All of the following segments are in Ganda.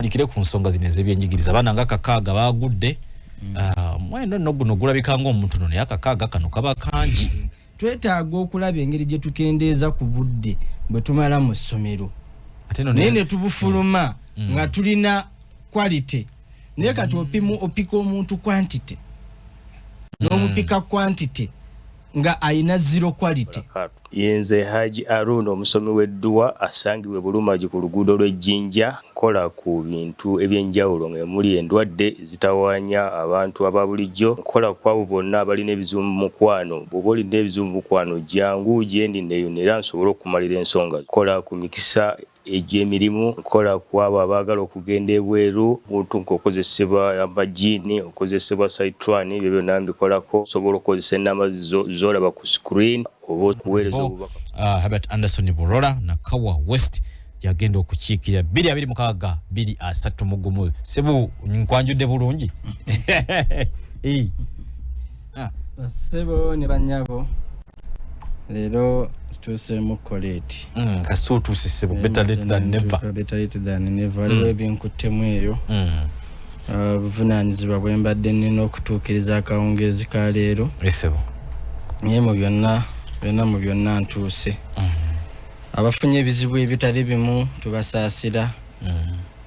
tandikire ku nsonga zino ez'ebyenjigiriza abaana nga kakaaga baagudde mweno nno guno gulabika ng'omuntu nono yakakaaga kano kaba kangi twetaaga okulaba engeri gye tukendeeza ku budde bwe tumala mu ssomero naye ne tubufuluma nga tulina quality naye kati opika omuntu quantity n'omupika quantity nga ayina zero quality. Yenze Haji Aruno omusomi w'edduwa asangibwe Bulumagi ku luguudo lw'Ejjinja nkola ku bintu ebyenjawulo ng'emuli endwadde zitawaanya abantu aba bulijjo nkola ku abo bonna abalina ebizibu mu mukwano bw'oba olina ebizibu mu mukwano jangu gyendi neeyonera nsobole okumalira ensonga nkola ku mikisa egy'emirimu nkola ku abo abaagala okugenda ebweru buntu nk'okozesebwa amajiini okozesebwa saitwani ebyo byonna mbikolako osobola okukozesa ennamba z'olaba ku screen oba okuweereza obubaka. Herbert Anderson Burola na Kawa West yagenda okukiikira 226 231 sebu nkwanjudde bulungi sebo ne banyabo lero situse mu college kasutu sebo better late than never aliwo ebinkuttemu eyo buvunaanyizibwa bwe mbadde nnina okutuukiriza akawungeezi ka leero sebo naye mu byonna ntuuse abafunye ebizibu ebitali bimu tubasaasira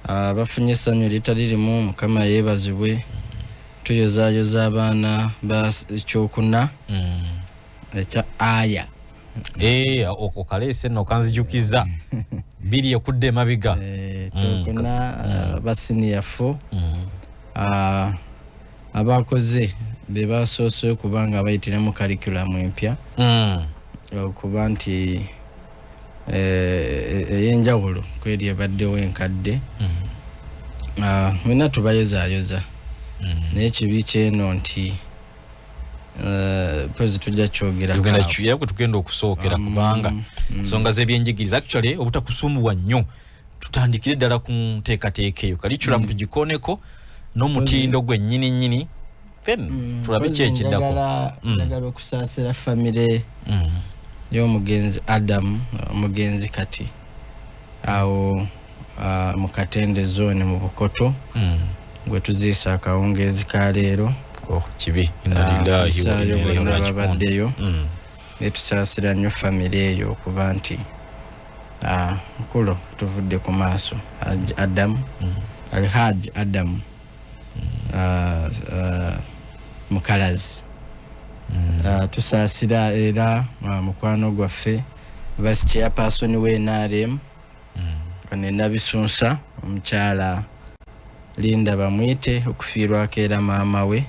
abafunye essanyu litali limu mukama yeebazibwe tuyozaayoza abaana ekyokuna ekya aya okaleese nno kanzijukiza biri ekudde emabiga kyokuna basiniyafu abakoze be basoose okuba nga bayitira mu curriculum empya okuba nti ey'enjawulo kweri ebaddewo enkadde mwena tubayozaayoza naye kibi kyeno nti pozi tujja kyogerako tugenda okusookera kubanga nsonga z'ebyenjigiriza actually obutakusumbuwa nnyo tutandikire ddala ku nteekateeka eyo curriculum tugikoneko n'omutindo gwe nnyini then tulabe kyekiddako njagala okusaasira famire y'omugenzi Adam omugenzi kati awo mu Katende zone mu Bukoto gwe tuziisa akawungeezi ka leero kibi babaddeyo netusaasira nnyo famire eyo okuba nti mukulu tuvudde ku maaso Adam Alhaji Adam mukalazi tusaasira era mukwano gwaffe vice chairperson we NRM kanena bisunsa omukyala Linda bamwite okufiirwako era maama we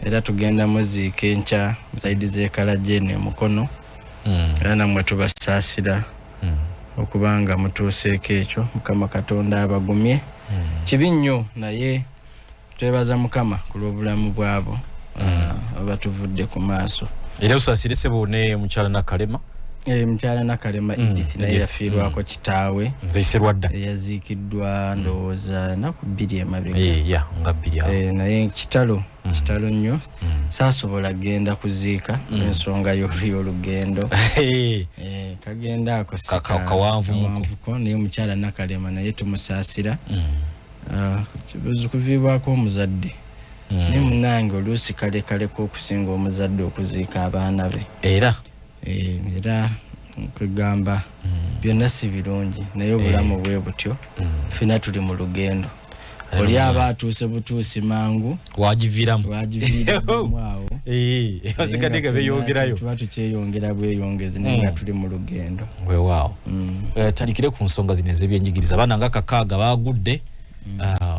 era tugenda muziika enkya saidi z'ekalajene mukono era namwe tubasaasira okubanga mutuuseeko ekyo mukama katonda abagumye kibi nnyo naye twebaza mukama ku lw'obulamu bwabo abatuvudde ku maaso era usaasire sebo ne mukyala Nakalema mukyala Nakalema Edith naye yafiirwako kitaawe nziserwadda yaziikiddwa ndowooza naku 2 emabega nga 2 naye kitalo nnyo saasobola genda kuziika ensonga y'olugendo kagenda ako kawanvuko naye mukyala Nakalema naye tumusaasira kibuzi kuviibwako omuzadde naye munange oluusi kalekaleko okusinga omuzadde okuziika abaana be era kwegamba byonna si birungi naye obulamu bwe butyo fina tuli mu lugendo oli aba atuuse butuusi mangu wagiviiramu awo basigadde beyongerayo tuba tukyeyongera bweyongezi naye nga tuli mu lugendo weewaawo tandikire ku nsonga zino ez'ebyenjigiriza abaana nga kakaaga baagudde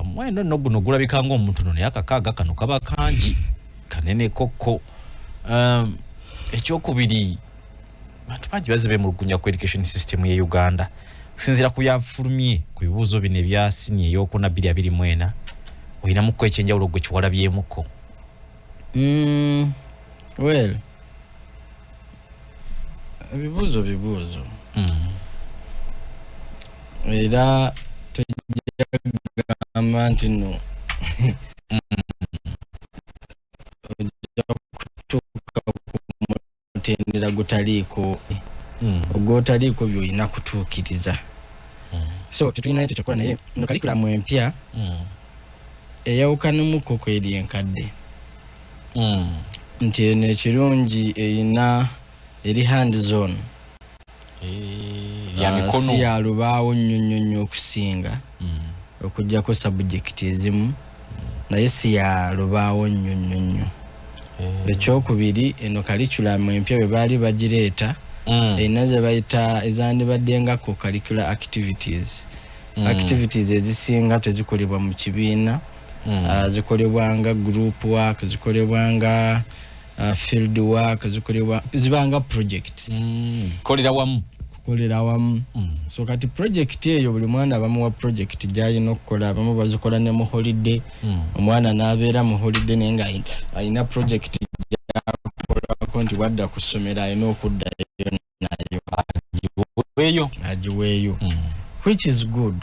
mweno nno guno gulabika ng'omuntu nono naye akakaaga kano kaba kangi kanene kokko ekyokubiri bantu bangi bazze beemulugunya ku education system ye Uganda okusinziira ku byafulumye ku bibuuzo bino ebya sini ey'okuna 224 olinamuko ekyenjawulo gwe kiwalabyemuko well bibuuzo era tujagamba nti no kutuuka mutendera gutaliiko ogwotaliiko by'olina kutuukiriza so tetulina ekyo kyokola naye no curriculum empya eyawukanumu kweri enkadde nti eno ekirungi eyina eri hand zone si ya lubaawo nnyo okusinga okujjako subject ezimu naye si ya lubaawo nnyo ekyokubiri eno curriculum empya bwe baali bagireeta eyina ze bayita ezandibadde nga co-curricular activities activities ezisinga tezikolebwa mu kibiina zikolebwanga group work zikolebwanga field work zibanga projects kukolera wamu so kati project eyo buli mwana bamuwa project gy'alina okukola abamu bazikola ne mu holiday omwana n'abeera mu holiday naye nga alina project gy'akolako nti wadda ku ssomero alina okuddayo nayo agiweeyo which is good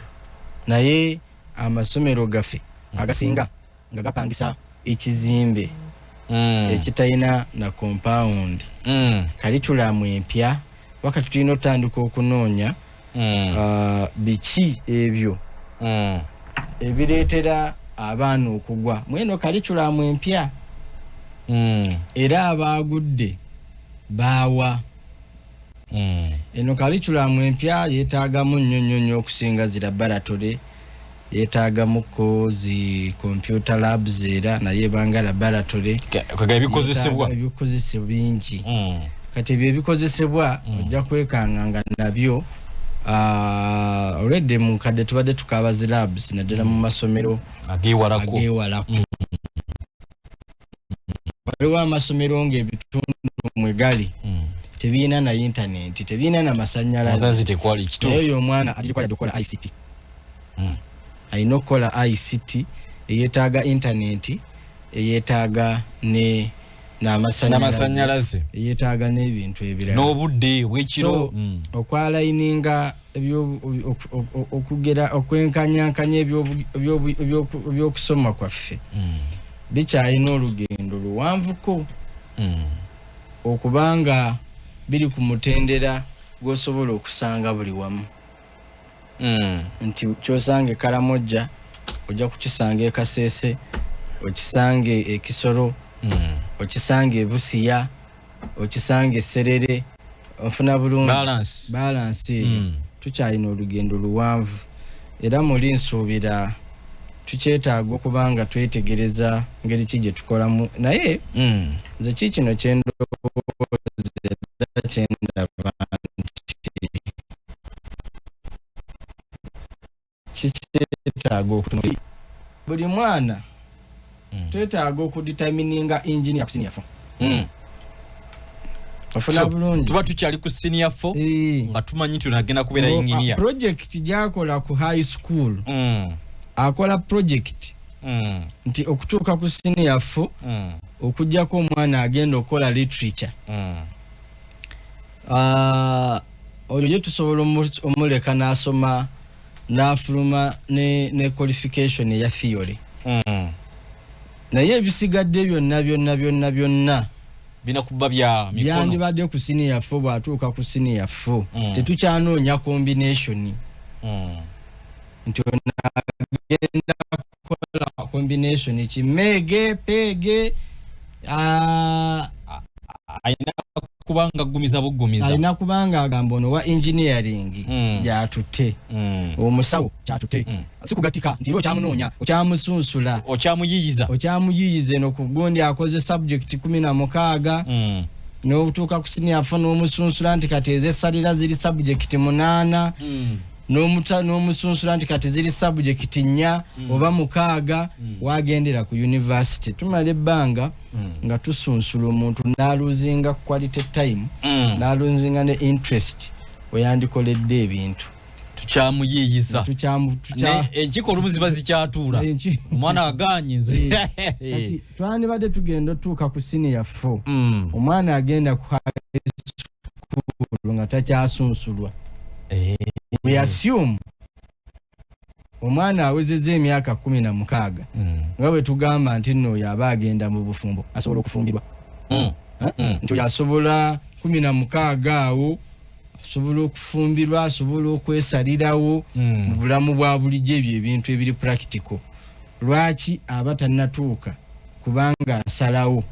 naye amasomero gaffe agasinga nga gapangisa ekizimbe ekitalina na compound curriculum empya wakati tulina otandika okunoonya biki ebyo ebireetera abaana okugwa mweno curriculum empya era abaagudde baawa eno curriculum empya yeetaagamu nnyo okusinga zi laboratory yeetaagamuko zi computer labs era naye banga laboratory ebikozesebwa bingi kati ebyo ebikozesebwa ojja kwekanganga nabyo already mu kadde tubadde tukaaba zi labs naddala mu masomero ageewalako waliwo amasomero ng'ebitundu mwegali tebiina na internet tebiina na masannyalaze eyo omwana alikola dukola ICT alina okukola ICT eyetaaga internet eyetaaga ne n'amasannyalaze eyetaaga n'ebintu ebirala n'obudde bwekiro okwalayininga okugera okwenkanyankanya ebyokusoma kwaffe bikyalina olugendo luwanvuko okubanga biri ku mutendera gw'osobola okusanga buli wamu nti kyosange Karamojja ojja kukisanga Kasese okisange Ekisoro okisange Ebusiya okisange Serere ofuna bulungi balance tukyalina olugendo luwanvu era muli nsuubira tukyetaaga okubanga twetegereza ngeri ki gye tukolamu naye nze kikino kyendowooza kyendaba kikyetaaga okutunula buli mwana twetaaga okudetermininga engineer ku senior 4 ofuna bulungi tuba tukyali ku senior 4 nga tumanyi tunagenda kubeera engineer project gyakola ku high school akola project nti okutuuka ku senior 4 okujjako omwana agenda okukola literature oyo gye tusobola omuleka n'asoma n'afuluma ne qualification eya theory naye ebisigadde byonna binakuba bya mikono byandibadde ku senior 4 bw'atuuka ku senior 4 tetukyanoonya combination nti agenda kukola combination kimege pege ayina kubanga gumiza bugumiza ayina kubanga agamba ono wa engineering gyatutte omusawo kyatutte sikugatika nti okyamunoonya okyamusunsula okyamuyiyiza no kugundi akoze subject 16 n'obutuuka ku senior 4 n'omusunsula nti kati ez'essalira ziri subject 8 n'omusunsula nti kati ziri subject 4 oba 6 wagendera ku university tumala ebbanga nga tusunsula omuntu n'aluzinga quality time n'aluzinga ne interest oyandikoledde ebintu tukyamuyiyiza enkiko olumu ziba zikyatuula omwana aganye nze kati twandibadde tugenda otuuka ku senior 4 omwana agenda ku high school nga takyasunsulwa we assume omwana awezezza emyaka 16 nga bwe tugamba nti nno yaba agenda mu bufumbo asobola okufumbirwa nti yasobola 16 awo asobola okufumbirwa asobola okwesalirawo mu bulamu bwa bulijjo ebyo ebintu ebiri practical lwaki abatanatuuka kubanga asalawo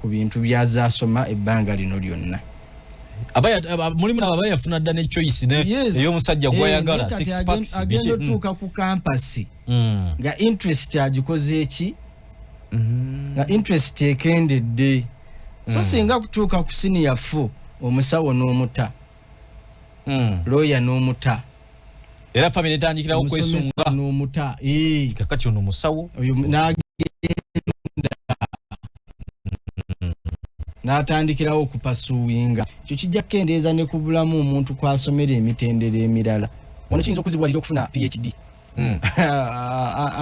ku bintu byazasoma ebbanga lino lyonna mulimu abaya yafuna dda ne choice ne ey'omusajja gwayagala six packs agenda otuuka ku campus nga interest agikoze eki nga interest ekendedde so singa kutuuka ku senior 4 omusawo n'omuta lawyer n'omuta era family etandikirawo kwesunga n'omuta kakati ono musawo n'atandikirawo okupasuwinga ekyo kijja kukendeeza ne ku bulamu omuntu kwasomera emitendera emirala ono kiyinza okuzibwalira okufuna PhD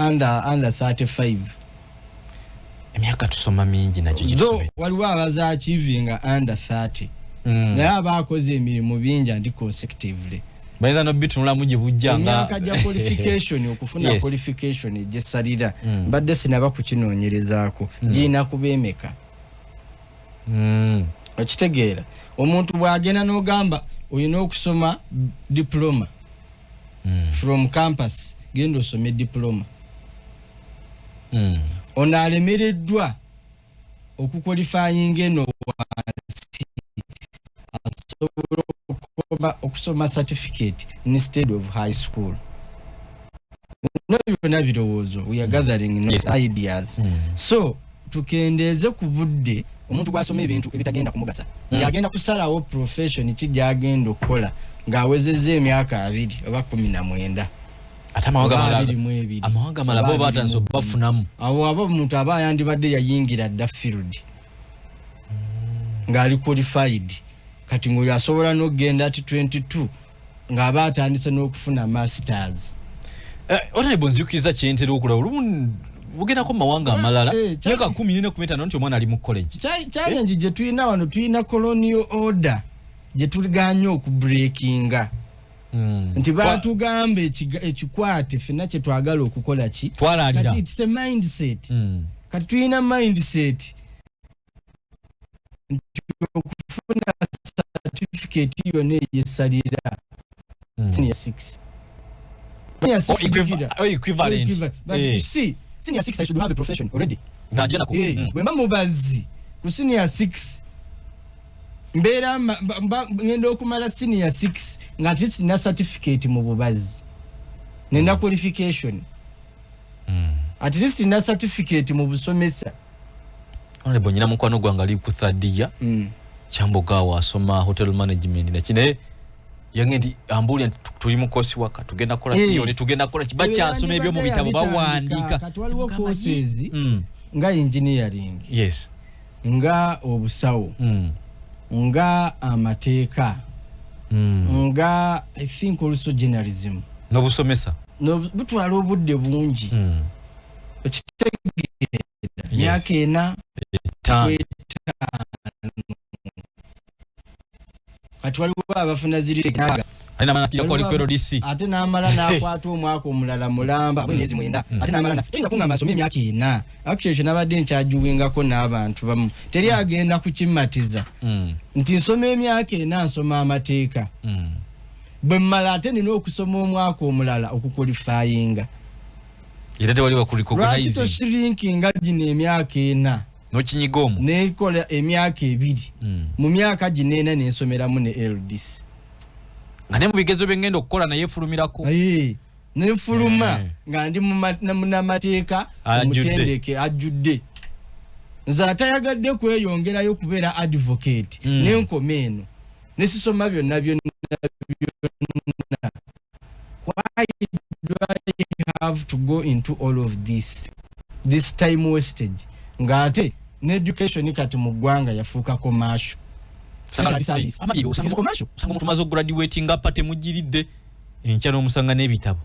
under 35 emyaka tusoma mingi nakyo kisobe waliwo abazaachivinga under 30 naye abaakoze emirimu bingi andi consecutively bayinza nobitunulamu gye bujja nga emyaka gya qualification okufuna qualification gyesalira mbadde sinaba kukinoonyerezaako girina kubeemeka okitegeera omuntu bw'agenda n'ogamba olina okusoma diploma from campus genda osome diploma ono alemereddwa okuqualifyinga eno wansi asobola okusoma certificate instead of high school byonna birowoozo we are gathering ideas so tukendeeze ku budde omuntu gwasoma ebintu ebitagenda kumugasa gyagenda kusalawo profession ki gyagenda okukola ng'awezezza emyaka 2 oba 19 ate amawanga malabo batanso bafunamu awo abo omuntu aba yandibadde yayingira dda field ng'ali qualified kati ng'oyo asobola n'okugenda ati 22 ng'aba atandise n'okufuna masters Honorable nzikiriza kyentera okulaba olumu bugendako mu mawanga amalala myaka 14 nti omwana ali mu college challenge gye tulina wano tulina colonial order gye tuliganya okubreakinga nti batugamba ekikwate fenna kye twagala okukola ki kati it's a mindset kati tulina mindset okufuna certificate yonna eyesalira senior 6 equivalent but you see senior 6 I should have a profession already bwemba mubazi ku senior 6 mbeera ngenda okumala senior 6 nga ati sina certificate mu bubazi nenda qualification at least na certificate mu busomesa ole bonyina mukwano gwanga ali ku third Kyambogawa asoma hotel management na kine yangendi ambuli tuli mu course waka tugenda kola theory tugenda kola kibacha asoma ebyo mu bitabo bawandika kati waliwo courses nga engineering yes nga obusawo nga amateeka nga I think also journalism no busomesa no butwala obudde bungi okitegeera myaka ena kati waliwo abafuna ziri aina mana pia kwa likwero DC ate namala nakwata omwaka omulala mulamba mwezi mwenda ate namala tuyinza kungamba asomye emyaka ena actually nabadde nkyajuwingako n'abantu bamu teri agenda kukimatiza nti nsoma emyaka ena nsoma amateeka bwe mmala ate nina okusoma omwaka omulala okuqualifyinga irate wali wakulicognize right to shrinking gino emyaka ena no kinyigomo nekola emyaka 2 mu myaka ginena nensomeramu ne LDC ngane mu bigezo byengendo okukola naye fulumirako nefuluma nga ndi mu mateeka omutendeke ajudde nza atayagadde kweyongerayo kubeera advocate nenkomeno nesisoma byonna why do I have to go into all of this time wastage ngate education kati mu ggwanga yafuuka commercial commercial sango tumazo graduating up ate mujiridde enkyalo omusanga n'ebitabo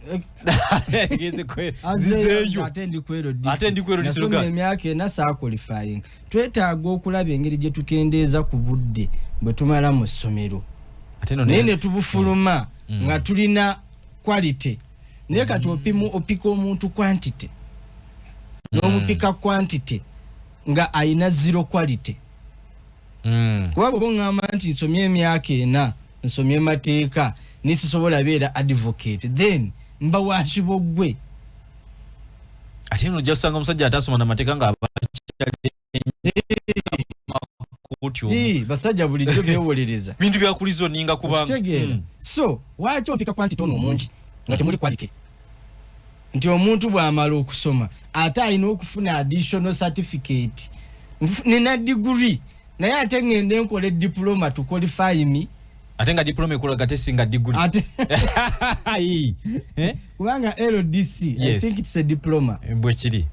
ngeze kwe zizeyo atendi kwero disoga emyaka ena saa qualifying twetaaga okulaba engeri gye tukendeeza ku budde bwe tumala mu ssomero nene tubufuluma nga tulina quality naye kati opika omuntu quantity n'omupika quantity nga ayina zero quality kuba bw'ongamba nti nsomye emyaka ena nsomye mateeka nisisobola beera advocate then mba wakibogwe ate no jasanga omusajja atasoma na mateeka nga basajja bulijjo beewolereza bintu byakulizo ninga kubanga so waki opika quantity ono omungi nga temuli quality nti omuntu bw'amala okusoma ate alina okufuna additional certificate nina degree naye ate ngende nkole diploma to qualify me ate nga diploma ekola gate singa degree ate kubanga LDC yes. I think it's a diploma bwe kiri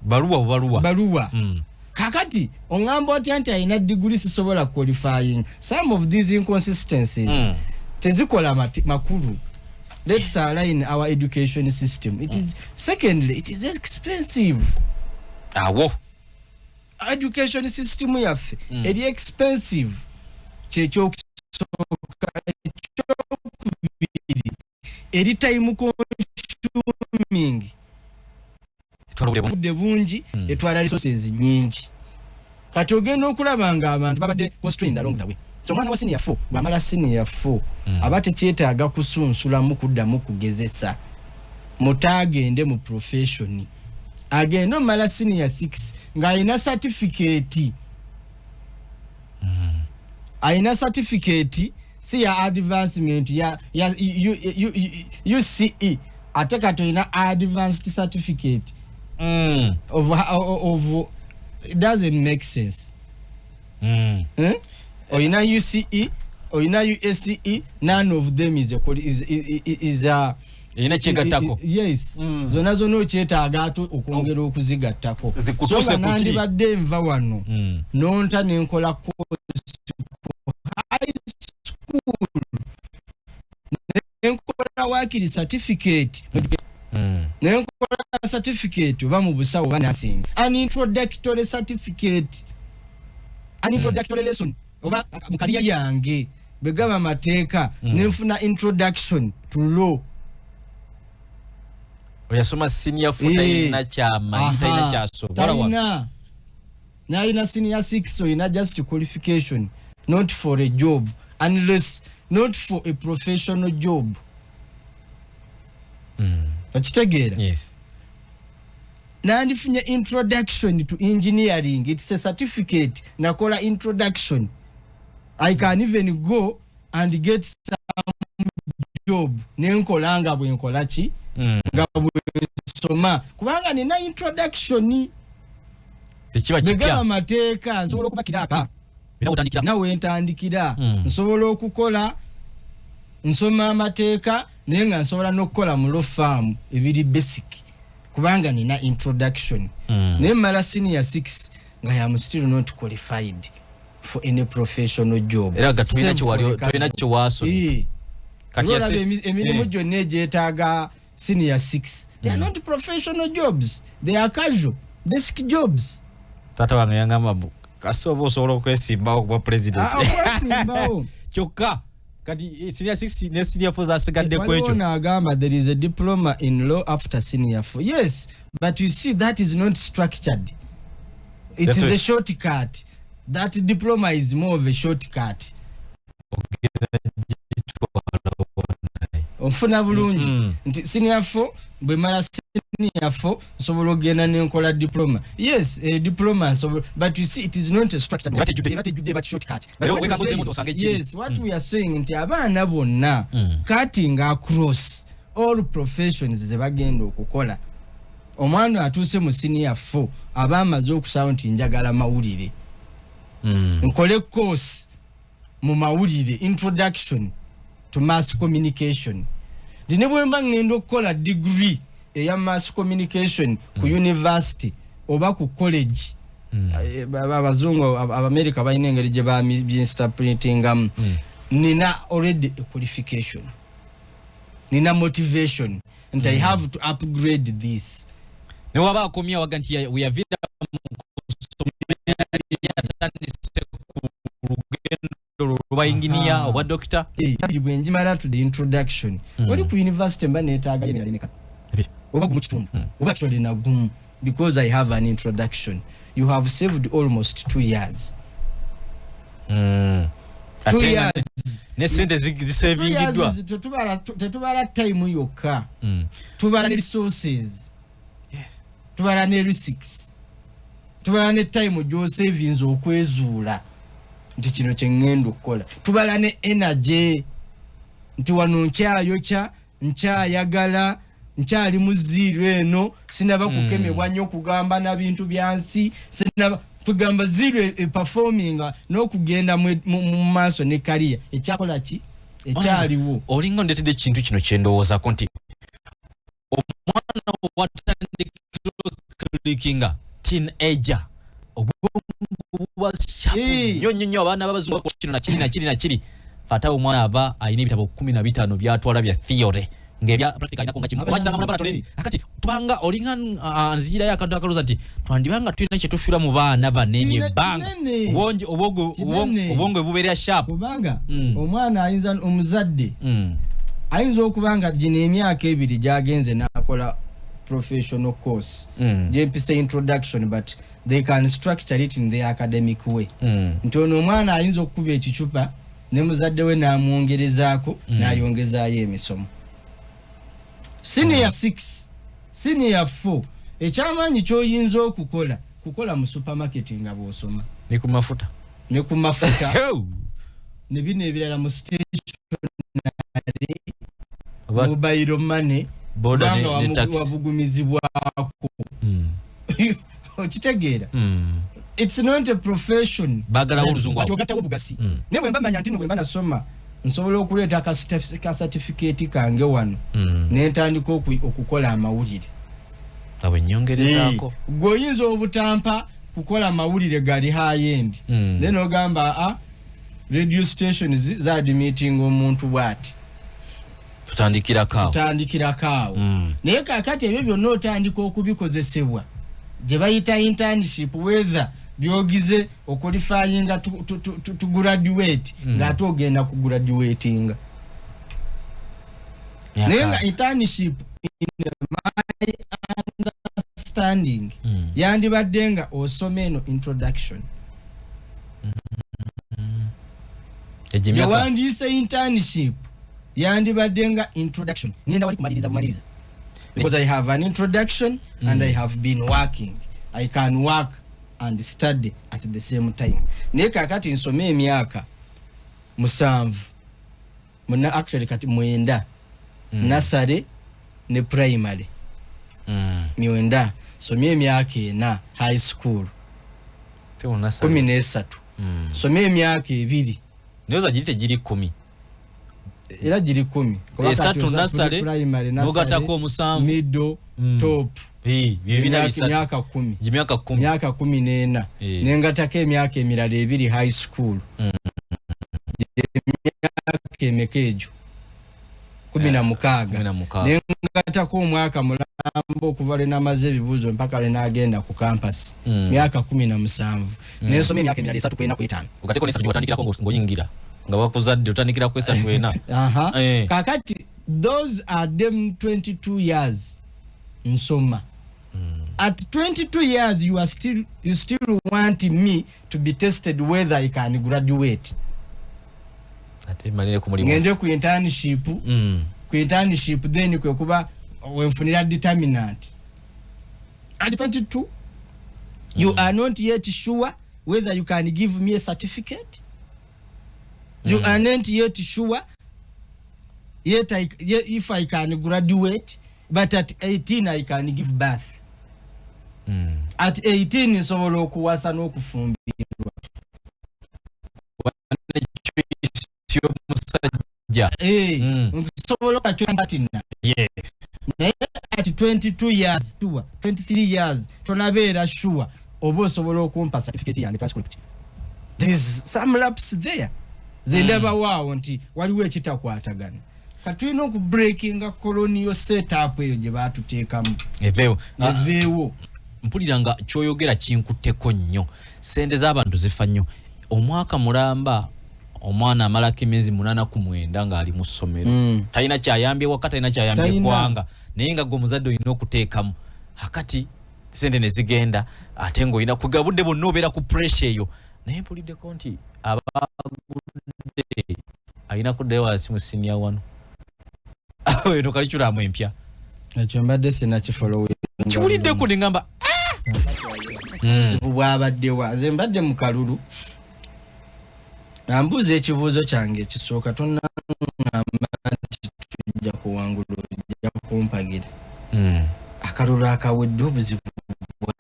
baluwa kakati ongamba oti anti alina degree sisobola qualifying some of these inconsistencies tezikola makulu. Let's align our education system. It is secondly, it is expensive. Education system yaffe eri expensive. Checho eri time consuming. Budde bungi etwala resources nyingi. Kati ogenda okulaba nga abantu babadde constrained along the way. So mwana wa senior 4 bamala senior 4 abate kyetaaga kusunsulamu kuddamu kugezesa mutagende mu profession agende mala senior 6 nga alina certificate aina certificate si ya advancement ya UCE ataka to ina advanced certificate of it doesn't make sense. Or in a UCE or in a USCE, none of them is a yes. Zona zono cheta agato okongera okuzigattako. So nandi badde nva wano. Nonta nenkola high school. Nenkola wakiri certificate. Nenkola certificate oba mu busawo banasing. An introductory certificate. An introductory lesson. Oba mukaliya yange begaba mateeka nenfuna introduction to law. Oyasoma senior 4 ina chama ina chaso na ina senior 6 so ina just qualification not for a job unless not for a professional job. Okitegeera? Yes. Nandifunye introduction to engineering. It's a certificate. Nakola introduction. I can even go and get some job. Nenkolanga bwenkola ki? Nga bwensoma. Kubanga nina introduction. Sekiba kipya. Begaba mateeka nsobola okubakira aka. Nawe ntandikira. Nsobola okukola nsoma amateeka naye nga nsobola n'okukola mu law firm ebiri basic. Kubanga nina introduction. Naye mala senior 6 nga I am still not qualified for any professional job. Era gatulina kiwali toyina kiwaso. Kati emirimu gyonna egyetaaga senior 6. They are not professional jobs. They are casual basic jobs. Tata wange yangamba kasobo osobola okwesimbawo kuba president. Okwesimbawo. Kyokka kati senior 6 ne senior 4 zasegadde kwekyo. Na agamba there is a diploma in law after senior 4. Yes, but you see that is not structured. It is a shortcut. That diploma is more of a shortcut. Ofuna bulungi nti senior 4 bwe mala senior 4 nsobola ogenda nenkola diploma. Yes, a diploma so but you see it is not a structured but shortcut. Yes, what we are saying nti abaana bonna cutting across all professions ze bagenda okukola. Omwana atuse mu senior 4 abamaze okusaba nti njagala mawulire. Nkole course mu mawulire introduction to mass communication. Dinebwemba ngendo okukola degree eya mass communication ku university oba ku college. Abazungu America bayina engeri gye ba interpreting nina already a qualification. Nina motivation and I have to upgrade this. Ne waba akomya waganti we have oba engineer oba doctor bwenjimala to the introduction wali ku university mba netaaga yeneka oba mu kitundu oba kitole na gumu because I have an introduction. You have saved almost 2 years. 2 years ne sente zisavingiddwa tetubala time yokka tubala ne resources tubala ne risks tubala ne time gy'osavinze okwezuula nti kino kye ŋŋenda okukola tubala ne energy nti wano nkyayagala nkyali muziiro eno sinaba kukemebwa nnyo okugamba na bintu byansi sinaba kugamba zero performing n'okugenda mu maaso ne kaliya ekyakola ki ekyaliwo olinga ndetedde ekintu kino kyendowoozako nti omwana watandikira teenager obwa nnyo abaana babazungu kino nakiri fata omwana aba ayina ebitabo 15 byatwala bya theory ngebya practical inako ngakimu kwakisa ngamba laboratory akati tubanga olinga nzijira ya kantu akaloza nti twandibanga tulina kye tufira mu baana banene banga obongo bubeera sharp kubanga omwana ayinza omuzadde ayinza okubanga gino emyaka ebiri gyagenze n'akola professional course JPC introduction but they can structure it in the academic way nti ono omwana ayinza okukuba ekicupa ne muzadde we n'amwongerezaako n'ayongezaayo emisomo senior 6 senior 4 ekyamaanyi ky'oyinza kukola mu supermarket nga bw'osoma ne ku mafuta ne bino ebirala mu stationary mobile money banga wabugumizibwako okitegeera it's not a profession bagala oluzungu atogatawo bugasi ne bwe mbamanya ntino bwe mbasoma nsobola okuleeta ka certificate kange wano n'entandika okukola amawulire awe nyongerezaako gwoyinza obutampa kukola amawulire gali high end then ogamba radio stations zaadmitting omuntu bwati tutandikira kaawo naye kakati ebyo byonna otandika okubikozesebwa gye bayita internship whether byogize okulifyinga to graduate ng'ate ogenda ku graduatinga naye nga internship in my understanding yandibadde nga osoma eno introduction yawandiise internship yandibadde nga introduction ngenda wali kumaliriza because I have an introduction and I have been working. I can work and study at the same time. Naye kakati nsome emyaka 7 muna actually kati 9 nursery ne primary 9 some emyaka 4 high school 13 some emyaka 2 nyoza jirite jiri 10 era jiri 10 esatu nursery nogatako 7 middle top myaka 10 myaka 14 nengatako emyaka emirala 2 high school emyaka emekejo 16 nengatako omwaka mulambo okuva lwe namaze ebibuuzo mpaka lwe nagenda ku campus myaka 17 nensoma emyaka emirala 3 kwena kwetano ogateko nesatu watandikirako ng'oyingira nga bakuzadde otandikira ku esatu wena kakati those are them 22 years nsoma at 22 years you still want me to be tested whether I can graduate ate malire ku mulimu ngende ku internship then kwe kuba wenfunira determinant at 22 you are not yet sure whether you can give me a certificate. You are not yet sure yet if I can graduate, but at 18 I can give birth. At 18 nsobola okuwasa n'okufumbirwa. Nsobola okukyompatina. Yes. Naye at 22 years, 23 years, tonabeera sure oba osobola okumpa certificate yange transcript. There is some lapse there. Zendaba waawo nti waliwo ekitakwatagana. Katulina okubreakinga colonial setup eyo gye baatuteekamu. Eveewo. Mpuliranga kyoyogera kinkutteko nnyo. Sente z'abantu zifa nnyo. Omwaka mulamba omwana amalako emyezi 8 ku 9 ng'ali mu ssomero. Talina kyayambye waka, talina kyayambye eggwanga. Naye nga gw'omuzadde olina okuteekamu. Hakati sente ne zigenda ate ng'olina kugabudde bonna obeera ku pressure eyo. Naye mpuliddeko nti abagudde Aina kudewa simu senior wano. Eno kalichula mwempya. Ekyo mbadde sina kifollow. Kiwulidde ku ngamba bwabaddewa nze mbadde mu kalulu ambuuza ekibuuzo kyange ekisooka tonnangamba nti tujja kuwangula ojja kumpagira akalulu akawedde obuzibu bwaliwa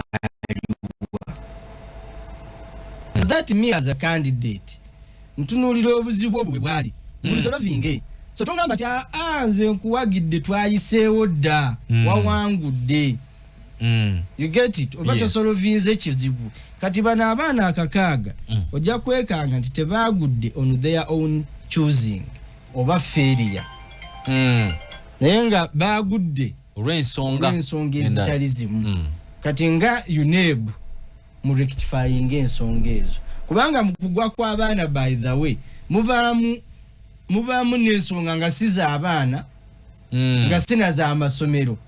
that me as a candidate ntunuulira obuzibu obwo bwe bwali mulisolvinge so tongamba nti nze nkuwagidde twayiseewo dda wawangudde. You get it? Oba tosolovinze kizibu. Kati bana abaana akakaaga ojja kwekanga nti tebagudde on their own choosing oba failure. Naye nga bagudde olw'ensonga ezitali zimu. Kati nga UNEB mu rectifying ensonga ezo. Kubanga mu kugwa kw'abaana by the way mubaamu n'ensonga nga si z'abaana nga sina za amasomero.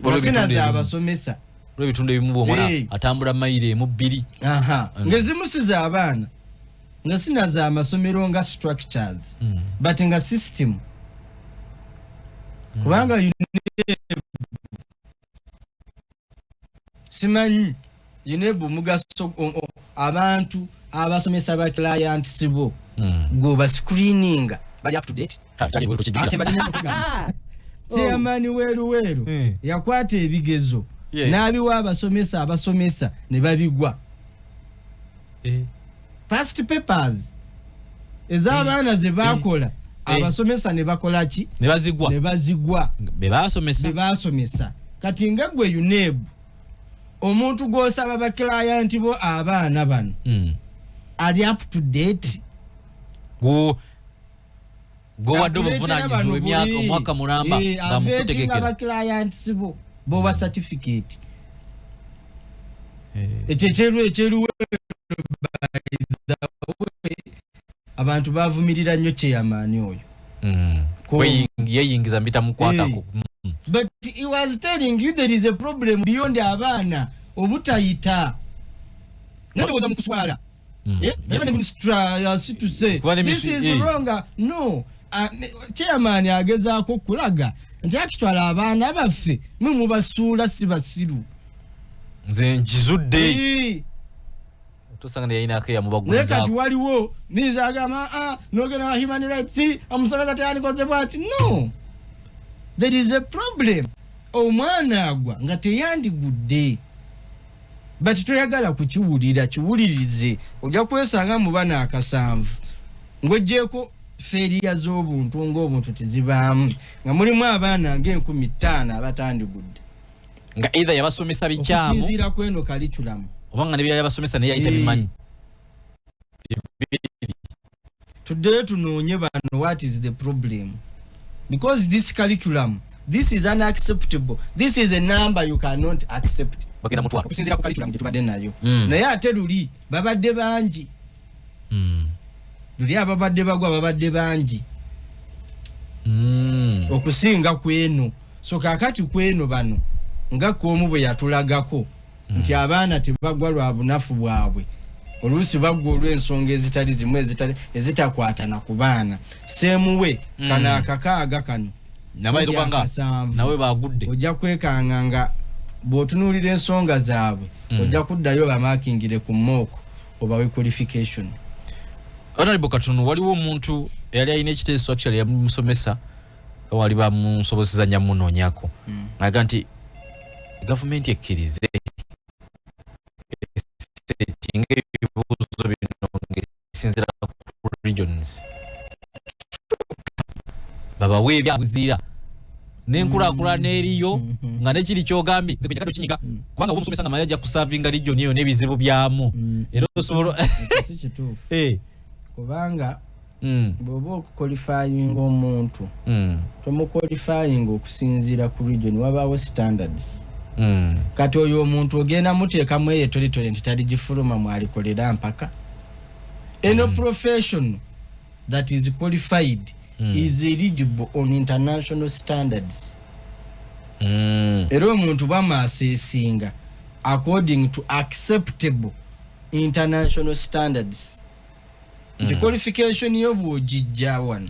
Wasina za abasomesa olw'ebitundu ebimu bw'omwana atambula mayiro mu 2 ng'ezimu si z'abaana nga sina za amasomero nga structures but nga system kubanga simanyi UNEB mugaso abantu abasomesa ba clients bo goba screening bali up to date Chairman weru yakwata ebigezo n'abiwa abasomesa ne babigwa past papers ez'abaana ze bakola abasomesa ne bakola ki ne bazigwa be basomesa kati nga gwe UNEB omuntu gw'osaba ba client bo abaana bano ali up to date go wadde obuvunanyizibwa emyaka omwaka mulamba nga mukutegekera aba clients bo ba certificate ekyeru abantu bavumirira nnyo chairman oyo yeyingiza mbita mukwatako but he was telling you there is a problem beyond abaana obutayita ndowoza mu kuswala the minister to say this is wrong. No, chairman agezaako kulaga nti akitwala abaana baffe mubasuula si basiru nze njizudde tosanga yayina akeya mubaguliza kati waliwo niza agamba nogena human rights amusomesa teyandikoze bwati. No, there is a problem. Omwana agwa nga teyandigudde but toyagala kukiwulira kiwulirize ojja kwesanga mu bana akasanvu ng'ogyeko failure z'obuntu ng'obuntu tezibaamu nga mulimu abaana ng'enkumi 5 abatandigudde nga either yabasomesa bikyamu okusinziira kweno curriculum oba nga ne byabasomesa naye yayita bimanyi. Tuddeyo tunoonye bano what is the problem, because this curriculum, this is unacceptable. This is a number you cannot accept. Bagenda mutwala okusinziira ku curriculum gye tubadde nayo. Naye ate luli babadde bangi. Luli ababadde bagwa babadde bangi. Okusinga kweno. So kakati kweno bano nga kwomu bwe yatulagako nti abaana tebagwa lwa bunafu bwabwe. Oluusi bagwa olw'ensonga ezitali zimu ezitakwatana ku baana. Semuwe kana akakaaga kano. Nawe bagudde. Ojja kwekanga nga bw'otunuulira ensonga zaabwe ojja kuddayo bamakingire ku mooko obawe qualification. Honorable Katunu, waliwo omuntu eyali alina ekiteeso actually yamusomesa wali bamusobozesa nyamunoonyako aga nti gavumenti ekkirize setting ebibuuzo bino ng'esinziira ku regions babawe ebyabuziira n'enkulaakulana eriyo nga nekiri kyogambye nze kwenjagala okinyiga kubanga omusomesa nga maye ajja kusavinga region eyo n'ebizibu byamu era osobola si kituufu kubanga bw'oba okuqualifying omuntu tomuqualifying okusinziira ku region wabaawo standards. Kati oyo omuntu ogenda muteekamu eyo etolitole nti taligifuluma mwalikolera mpaka. Any profession that is qualified is eligible on international standards. Era omuntu bamaaseesinga according to acceptable international standards. nti qualification yo bw'ogijja wano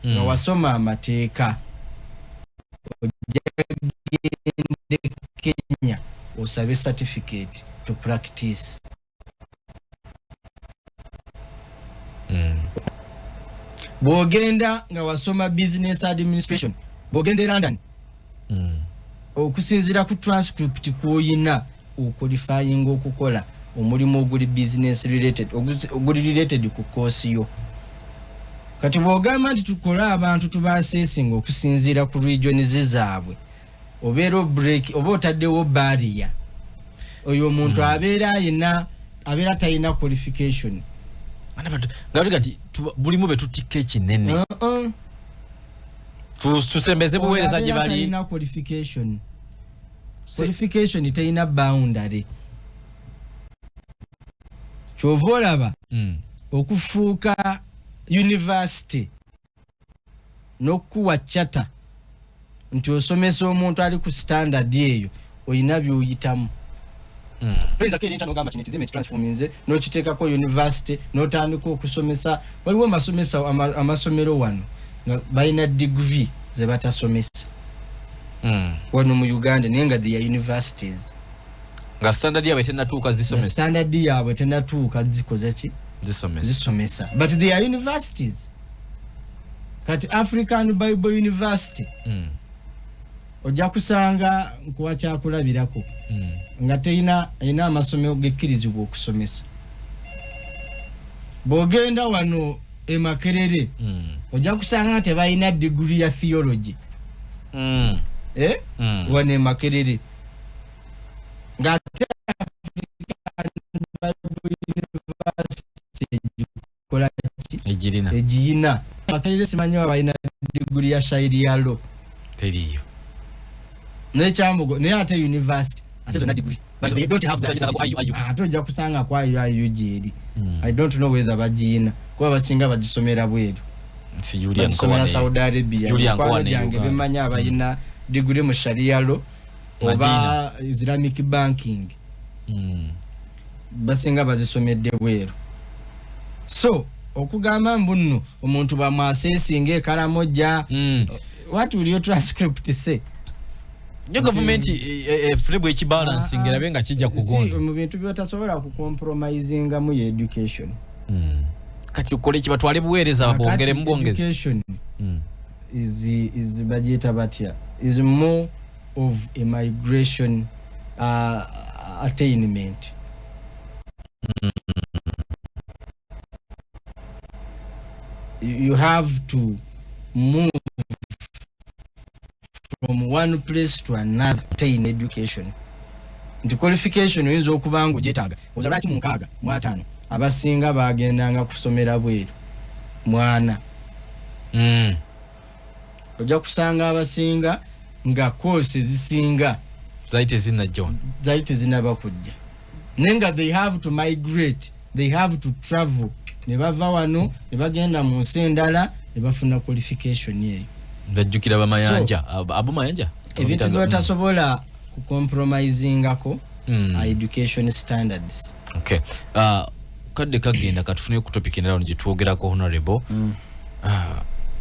nga wasoma amateeka ojjagende Kenya osabe certificate to practice. Bw'ogenda nga wasoma business administration, bw'ogenda London okusinziira ku transcript kw'oyina oqualifying okukola omulimu oguli business related oguli related ku course yo. Kati bw'ogamba nti tukola abantu tubaasesinga okusinziira ku regions zaabwe, obeera break oba otaddewo barrier, oyo omuntu abeera talina qualification. Ngati bulimu betutika ekinene tusembeze buweereza gye bali talina qualification. Qualification talina boundary. Kyova olaba okufuuka university n'okuwa chata nti osomesa omuntu ali ku standard eyo oyina by'oyitamu. Oyinza kerinta n'ogamba kino ekizimbe kitransforminze n'okiteekako university n'otandika okusomesa. Waliwo amasomero wano nga balina degree ze batasomesa wano mu Uganda naye nga they are universities. Nga standard yaabwe tennatuuka zisomesa. Standard yaabwe tennatuuka zikoza ki? Zisomesa. But they are universities. Kati African Bible University ojja kusanga nkuwa kyakulabirako nga teyina amasomero gekkirizibwa okusomesa. Bw'ogenda wano e Makerere ojja kusanga tebalina degree ya theology. Wano e Makerere nga ate African Bible University egikola ki? Egiyina. Makerere simanyi balina degree ya Shairialo. Teriyo. Nekyambogo naye ate university ate zonna degree but they don't have that. Ate ojja kusanga kwa UG. I don't know whether bagiyina kuba basinga bagisomera bweru. Si Julian Kowane Saudi Arabia kwa jange bemanya abayina degree mu Sharia law oba Islamic banking basinga bazisomedde bweru. So okugamba mbunno omuntu bamwasesinga ekalamoja what will your transcript say? Yo government flebo ekibalancing erabe nga kijja kugonda mu bintu by'otasobola ku compromising mu education. Kati ukole kibatwale buweereza babongere mbongeze. Education is budget batya is more of a migration attainment. You have to move from one place to another attain education. Nti qualification oyinza okuba nga ogyetaaga ozalaki mu 6 mu 5 abasinga bagendanga kusomera bweru mwana. Ojja kusanga abasinga nga course zisinga zaite zinaba kujja nenga they have to migrate, they have to travel, ne bava wano ne bagenda mu nsi endala ne bafuna qualification yeyo. Ndajjukira bamayanja abumayanja ebintu by'otasobola ku compromisingako education standards. Okay. Kadde kagenda katufune ku topic endala gye twogerako honorable.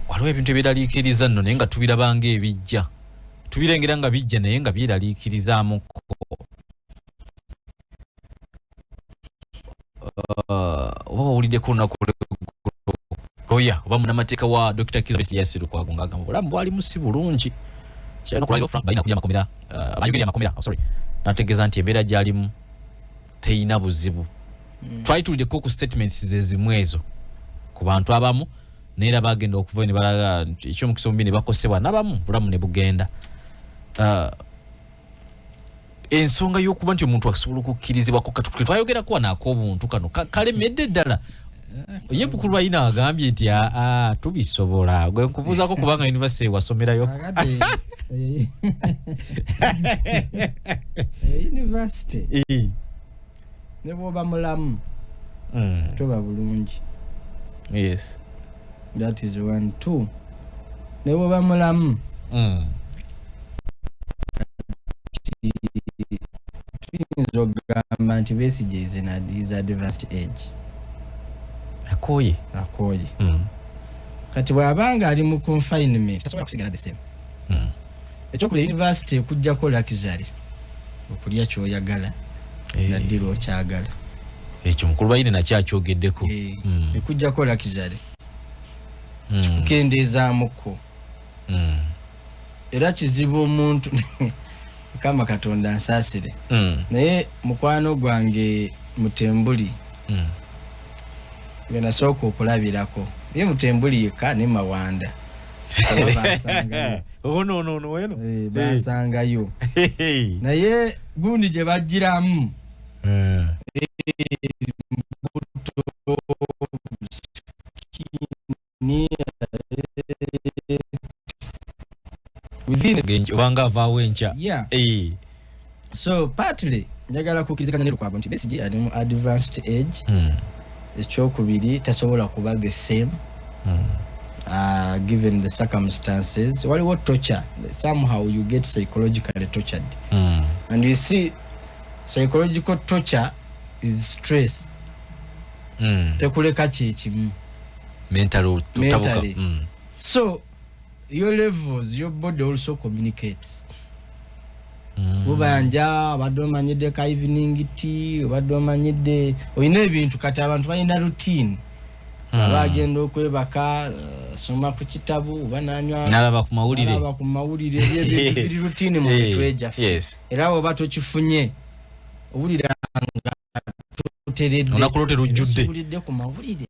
Waliwo ebintu ebiraliikiriza nno naye nga tubirabanga ebijja tubirengera nga bijja naye nga biraliikirizaamu oba wawuliddeko olunaku lawyer oba munnamateeka wa Dr. Kizza Besigye Lukwago ng'agamba obulamu bwalimu si bulungi kyalina okulabira Frank balina kulya amakomera abayogerera amakomera nategeeza nti embeera gy'alimu teyina buzibu. Twayituliddeko ku statements zezimu ezo ku bantu abamu naye era bagenda okuva ne balaga ekyomukisa omubi ne bakosebwa n'abamu bulamu ne bugenda. Ensonga y'okuba nti omuntu asobola okukkirizibwako katukuke twayogerako wano ak'obuntu kano kalemedde ddala. Ye Bukulu ayina agambye nti tubisobola gwe nkubuuzaako kubanga university wasomerayo. University ne bw'oba mulamu toba bulungi. Yes. That is 1 2 ne bw'oba mulamu tuyinza okugamba nti Besigye is advanced age. akoye kati bw'abanga ali mu confinement tasobola kusigala the same ekyokula university ekujjako luxury okulya kyoyagala naddira okyagala ekyo mukulu bayine nakyakyogeddeko ekujjako luxury kikukendeezaamuko era kizibu omuntu kama Katonda nsaasire naye mukwano gwange Mutembuli nasooka okulabirako ye Mutembuli yekka ne Mawanda weno basangayo naye gundi gye bajjiramu obanga avaawo enkya so partly njagala kukiriziganya ne Lukwago nti Besigye ali mu advanced age ekyokubiri tasobola kuba the same given the circumstances waliwo torture somehow you get psychologically tortured and you see psychological torture is stress tekuleka kyekimu mentally so your levels your body also communicates ubanja abadde omanyidde ka evening tea obadde omanyidde oyina ebintu kati abantu balina routine abagenda okwebaka soma ku kitabu bananywa nalaba ku mawulire biri routine mu mitwe gyaffe era oba tokifunye owulira nga toteredde onakulote rujjudde owulidde ku mawulire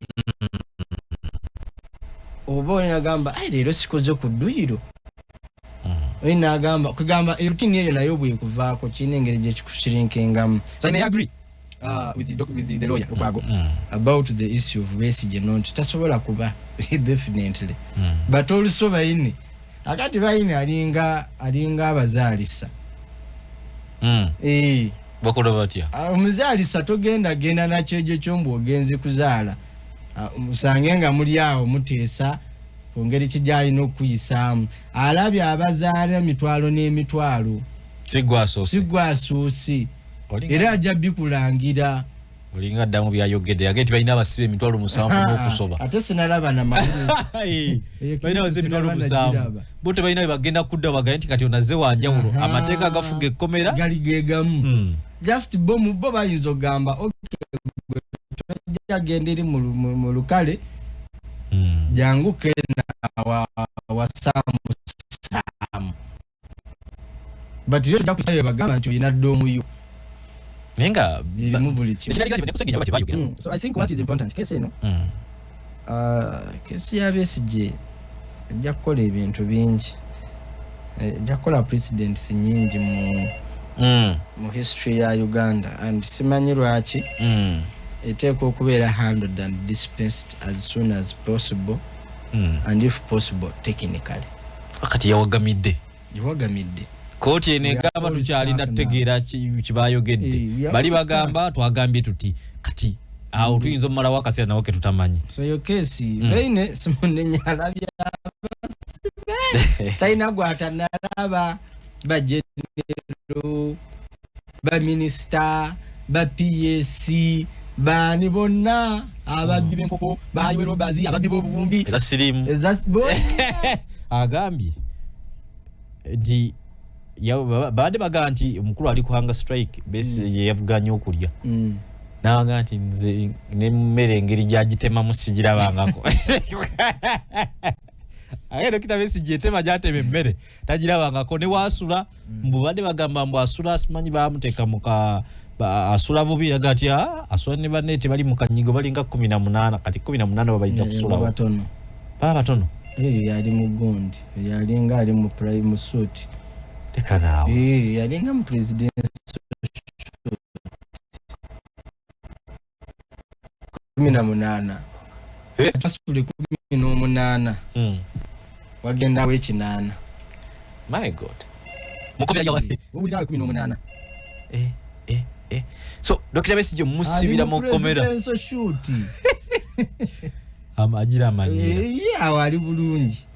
oba olina leero sikoze ku dduyiro oyina agamba kugamba routine eyo nayo bwekuvaako kirina engeri gyekikusirinkengamu so I may agree with the lawyer Lukwago about the issue of Besigye nti tasobola kuba definitely but also bayine akati bayine alinga abazaalisa bakola batya omuzaalisa togenda nakyo egyo kyombu ogenze kuzaala musange nga muli awo muteesa ku ngeri kijyalina okuyisaamu alabye abazaala emitwalo n'emitwalo sigwasoose era ajja bikulangira olinga ddamu byayogedde yagee ti balina abasibe emitwalo 7 n'okusoba ate sinalaba na mawulire balina abasibe emitwalo 7 bo tebalina bye bagenda kudda bagaye nti kati onaze wanjawulo amateeka agafuga ekkomera gali gegamu just bo bayinza okugamba agenda eri mu lukale jangu kena wasamu but yo jakusaye bagamba nti oyina ddomuyo nenga irimu buli kimu so I think what is important kesi eno kesi ya Besigye ejja kukola ebintu bingi ejja kukola presidents nyingi mu history ya Uganda and simanyi lwaki eteekwa okubeera handled and dispensed as soon as possible and if possible technically akati yawagamidde kooti eno egamba tukyalinda tutegeera kibayogedde bali bagamba twagambye tuti kati awo tuyinza omumalawo akaseera nawo ke tutamanyi so yo kesi beine simunenyalabya talina gwatanalaba bajenero baminista baPSC bani bonna ababbi b'enkoko bayiwe robazi ababbi b'obuwumbi eza sirimu agambye di baade baga nti omukulu ali ku hunger strike Besigye yavuganya okulya nabaga nti nze nemmere engeri gyagitemamu sigirabangako agenda kita Besigye tema gyatema emmere tagirabangako ne wasula mbu baade bagamba mbu asula simanyi bamuteeka muka asula bubi agati asula ne banne tebali mu kanyigo balinga 18 kati 18 babayinza kusula batono yali mu gondi yalinga ali mu prime suit tekanawo yalinga mu president 18 tasule 18 wagenda wekinana my god mukobya yawe ubuli 18 so Dr. Besigye musibira mu komera so shoot amajira amanyira awo ali bulungi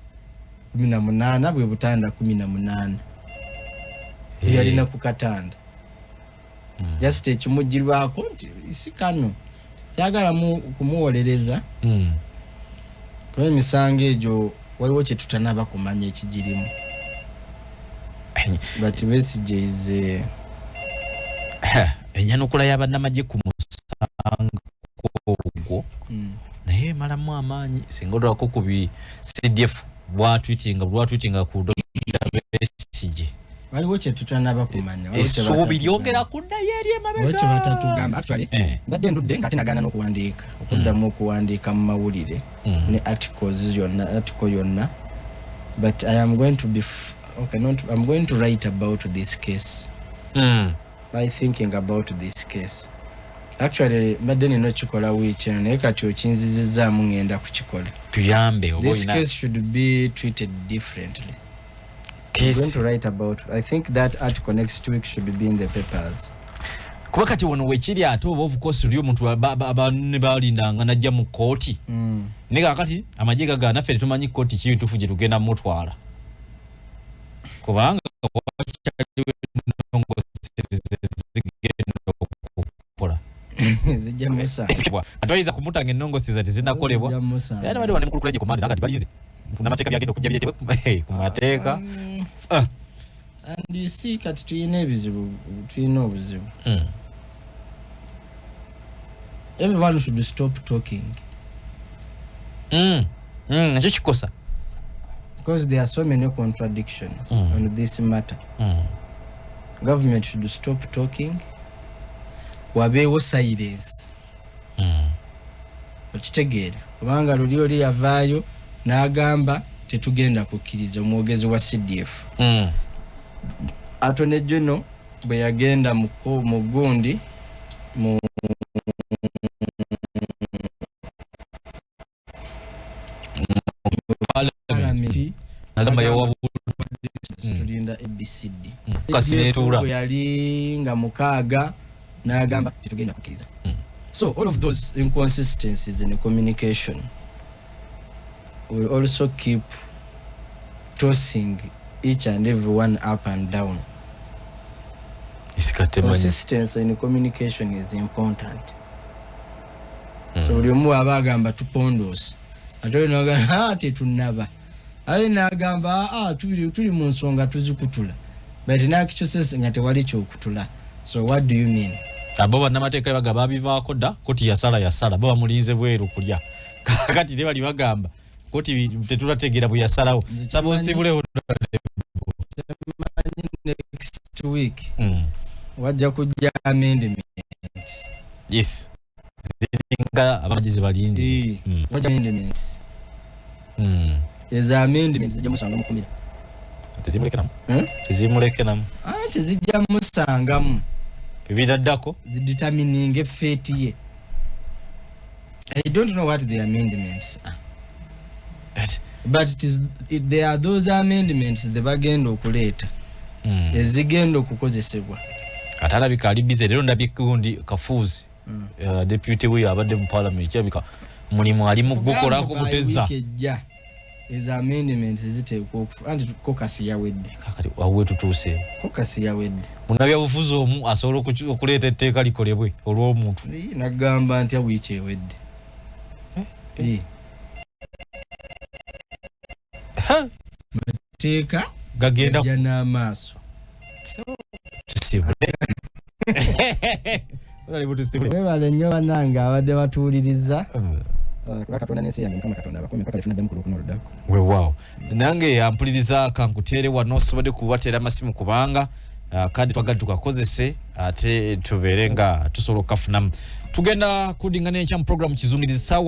18 bwe butanda 18 yalina ku katanda just ekimujirwako nti isikano kyagala mu kumuwolereza kuba emisango egyo waliwo kye tutanaba kumanya ekigirimu but Besigye is enyanukula y'abannamagye ku musango ogwo naye malamu amaanyi singa olwako ku bi CDF bwatwitinga ku Besigye waliwo kye tutanaba kumanya essuubi lyongera kuddayo eri emabega kye batatugamba actually badde ndudde nga tenagana n'okuwandiika okuddamu okuwandiika mu mawulire ne article yonna but I am going to be I'm going to write about this case by thinking about this case actually badde nino kikola wiiki eno naye kati okinzizizaamu ngenda kukikola tuyambe this case should be treated differently. I'm going to write about. I think that article next week should be in the papers. Kuba kati wono wekiri ate oba of course lyo muntu ne balindanga najja mu kooti ne kakati amagye gagana ffe tumanyi kooti ki bitufu gye tugenda mutwala kubanga zijja musa atwayiza kumutanga ennongoseza tezinakolebwa era bali wali mukulu kulaje komanda ngati balize namateeka byagenda okujja byetebwe ku mateeka and you see kati tuyina obuzibu everyone should stop talking nakyo kikosa because there are so many contradictions on this matter. Government should stop talking wabeewo silence okitegeera kubanga luli oli yavaayo n'agamba tetugenda kukkiriza omwogezi wa CDF Attorney General bwe yagenda mu gundi mu parliament agamba yawabu tulinda ABCD kasinetura yali nga mukaaga n'agamba tetugenda kukkiriza so all of those inconsistencies in the communication will also keep tossing each and everyone up and down. Consistency in communication is important. So limu abagamba tupondos atoli nagamba tetunaba ali nagamba tuli mu nsonga tuzikutula but nakichosese nga tewali kyokutula. So what do you mean? Abo bannamateeka bagamba bivaako dda koti yasala bo bamulize bweru kulya kakati ne bali bagamba koti tetulategeera bwe yasalawo sabonsibule next week wajja kujja amendments. Yes ziringa abagize balindi wajja amendments amendments zijja musanga mukumira tezimuleke namu tezijja musangamu bibiraddako determining fate ye. I don't know what the amendments are. But there are those amendments the bagenda okuleeta ezigenda okukozesebwa ate alabika ali bize leero ndabye gundi kafuuzi deputy we abadde mu parliament kyabika mulimu ali mu gukolako kuteza ezo amendments ziteekwa okufa anti kokasi yawedde kakati wawe tutuuse kokasi yawedde munabya bufuzi omu asobola okuleeta etteeka likolebwe olw'omuntu nagamba nti wiiki ewedde mateeka gagenda ja n'amaaso webale nnyo bannange abadde batuwuliriza Katonda n'ensi yange Mukama Katonda abakume mpaka tunaddamu ku lukuno oluddako. Weewaawo nange ampuliriza kankuteere wano sobadde kubateera amasimu kubanga kadi twagadde tukakozese ate tubeere nga tusobola okukafunamu. Tugenda kudingana ekya mu program kizungirizi sawa